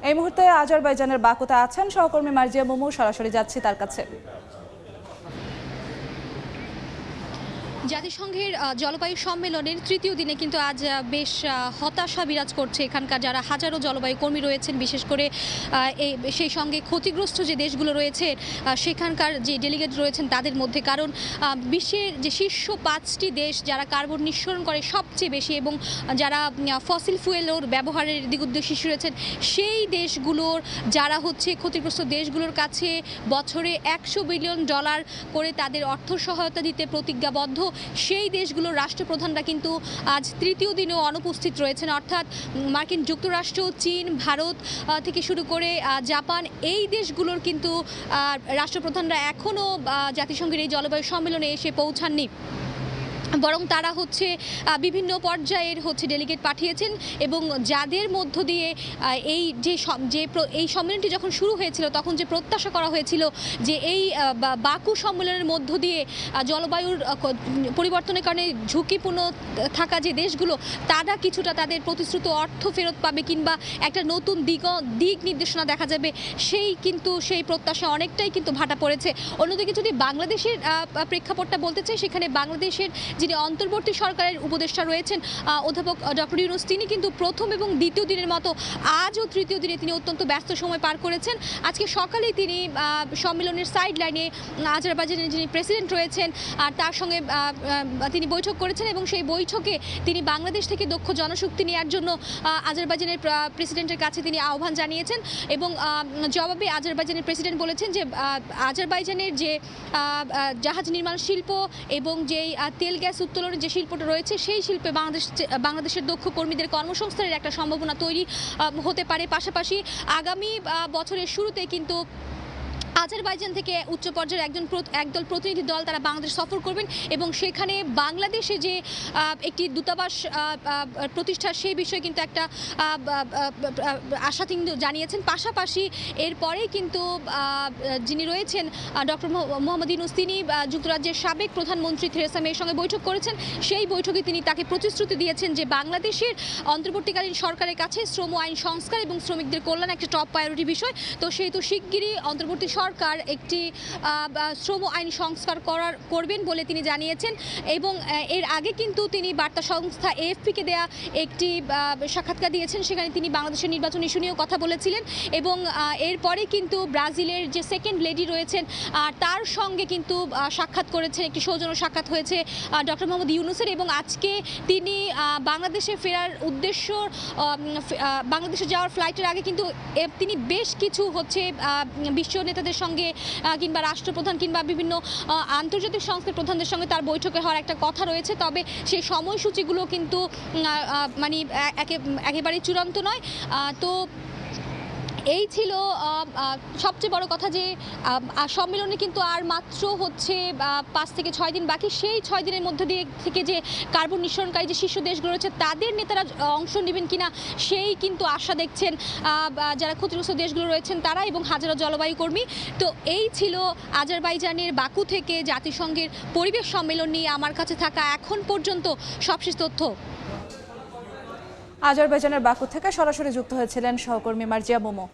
এই মুহূর্তে আজারবাইজানের বাকুতে আছেন সহকর্মী মার্জিয়া মোমো, সরাসরি যাচ্ছি তার কাছে। জাতিসংঘের জলবায়ু সম্মেলনের তৃতীয় দিনে কিন্তু আজ বেশ হতাশা বিরাজ করছে এখানকার যারা হাজারো জলবায়ু কর্মী রয়েছেন, বিশেষ করে সেই সঙ্গে ক্ষতিগ্রস্ত যে দেশগুলো রয়েছে সেখানকার যে ডেলিগেট রয়েছেন তাদের মধ্যে। কারণ বিশ্বের যে শীর্ষ 5টি দেশ যারা কার্বন নিঃসরণ করে সবচেয়ে বেশি এবং যারা ফসিল ফুয়েলের ব্যবহারের দিগুদ্দেশী রয়েছেন, সেই দেশগুলোর যারা হচ্ছে ক্ষতিগ্রস্ত দেশগুলোর কাছে বছরে $100 বিলিয়ন করে তাদের অর্থ সহায়তা দিতে প্রতিজ্ঞাবদ্ধ, সেই দেশগুলোর রাষ্ট্রপ্রধানরা কিন্তু আজ তৃতীয় দিনেও অনুপস্থিত রয়েছেন। অর্থাৎ মার্কিন যুক্তরাষ্ট্র, চীন, ভারত থেকে শুরু করে জাপান, এই দেশগুলোর কিন্তু রাষ্ট্রপ্রধানরা এখনও জাতিসংঘের এই জলবায়ু সম্মেলনে এসে পৌঁছাননি, বরং তারা হচ্ছে বিভিন্ন পর্যায়ের ডেলিগেট পাঠিয়েছেন। এবং যাদের মধ্য দিয়ে এই সম্মেলনটি যখন শুরু হয়েছিল তখন যে প্রত্যাশা করা হয়েছিল যে এই বাকু সম্মেলনের মধ্য দিয়ে জলবায়ুর পরিবর্তনের কারণে ঝুঁকিপূর্ণ থাকা যে দেশগুলো তারা কিছুটা তাদের প্রতিশ্রুত অর্থ ফেরত পাবে কিংবা একটা নতুন দিক নির্দেশনা দেখা যাবে, সেই প্রত্যাশা অনেকটাই কিন্তু ভাটা পড়েছে। অন্যদিকে যদি বাংলাদেশের প্রেক্ষাপটটা বলতে চাই, সেখানে বাংলাদেশের যিনি অন্তর্বর্তী সরকারের উপদেষ্টা রয়েছেন অধ্যাপক ডক্টর ইউনূস, তিনি কিন্তু প্রথম এবং দ্বিতীয় দিনের মতো আজও তৃতীয় দিনে তিনি অত্যন্ত ব্যস্ত সময় পার করেছেন। আজকে সকালেই তিনি সম্মেলনের সাইড লাইনে আজারবাইজানের যিনি প্রেসিডেন্ট রয়েছেন আর তার সঙ্গে তিনি বৈঠক করেছেন এবং সেই বৈঠকে তিনি বাংলাদেশ থেকে দক্ষ জনশক্তি নেওয়ার জন্য আজারবাইজানের প্রেসিডেন্টের কাছে তিনি আহ্বান জানিয়েছেন। এবং জবাবে আজারবাইজানের প্রেসিডেন্ট বলেছেন যে আজারবাইজানের যে জাহাজ নির্মাণ শিল্প এবং যেই তেল গ্যাস উত্তোলনের যে শিল্পটা রয়েছে সেই শিল্পে বাংলাদেশের দক্ষ কর্মীদের কর্মসংস্থানের একটা সম্ভাবনা তৈরি হতে পারে। পাশাপাশি আগামী বছরের শুরুতে কিন্তু আজারবাইজান থেকে উচ্চ পর্যায়ের একদল প্রতিনিধি দল তারা বাংলাদেশ সফর করবেন এবং সেখানে বাংলাদেশে যে একটি দূতাবাস প্রতিষ্ঠার সেই বিষয়ে কিন্তু একটা আশা তিনি জানিয়েছেন। পাশাপাশি এরপরেই কিন্তু যিনি রয়েছেন ডক্টর মোহাম্মদ ইউনূস, তিনি যুক্তরাজ্যের সাবেক প্রধানমন্ত্রী থেরেসা মের সঙ্গে বৈঠক করেছেন। সেই বৈঠকে তিনি তাকে প্রতিশ্রুতি দিয়েছেন যে বাংলাদেশের অন্তর্বর্তীকালীন সরকারের কাছে শ্রম আইন সংস্কার এবং শ্রমিকদের কল্যাণ একটা টপ প্রায়োরিটি বিষয়। তো সেহেতু শিগগিরই অন্তর্বর্তী সরকার একটি শ্রম আইন সংস্কার করবেন বলে তিনি জানিয়েছেন। এবং এর আগে কিন্তু তিনি বার্তা সংস্থা এএফপিকে দেয়া একটি সাক্ষাৎকার দিয়েছেন, সেখানে তিনি বাংলাদেশের নির্বাচন ইস্যু নিয়েও কথা বলেছিলেন। এবং এরপরে কিন্তু ব্রাজিলের যে সেকেন্ড লেডি রয়েছেন তার সঙ্গে কিন্তু সাক্ষাৎ করেছেন, একটি সৌজন্য সাক্ষাৎ হয়েছে ডক্টর মোহাম্মদ ইউনূসের। এবং আজকে তিনি বাংলাদেশে ফেরার উদ্দেশ্য বাংলাদেশে যাওয়ার ফ্লাইটের আগে কিন্তু তিনি বেশ কিছু বিশ্ব নেতাদের সঙ্গে কিংবা রাষ্ট্রপ্রধান কিংবা বিভিন্ন আন্তর্জাতিক সংস্থার প্রধানদের সঙ্গে তার বৈঠকে হওয়ার একটা কথা রয়েছে। তবে সেই সময়সূচিগুলো কিন্তু একেবারে চূড়ান্ত নয়। তো এই ছিল সবচেয়ে বড় কথা যে সম্মেলনে কিন্তু আর মাত্র 5 থেকে 6 দিন বাকি। সেই 6 দিনের মধ্যে থেকে যে কার্বন নিঃসরণকারী যে শীর্ষ দেশগুলো রয়েছে তাদের নেতারা অংশ নেবেন কিনা সেই কিন্তু আশা দেখছেন যারা ক্ষতিগ্রস্ত দেশগুলো রয়েছেন তারা এবং হাজারো জলবায়ু কর্মী। তো এই ছিল আজারবাইজানের বাকু থেকে জাতিসংঘের পরিবেশ সম্মেলন নিয়ে আমার কাছে থাকা এখন পর্যন্ত সবশেষ তথ্য। আজারবাইজানের বাকু থেকে সরাসরি যুক্ত হয়েছিলেন সহকর্মী মার্জিয়া মোমো।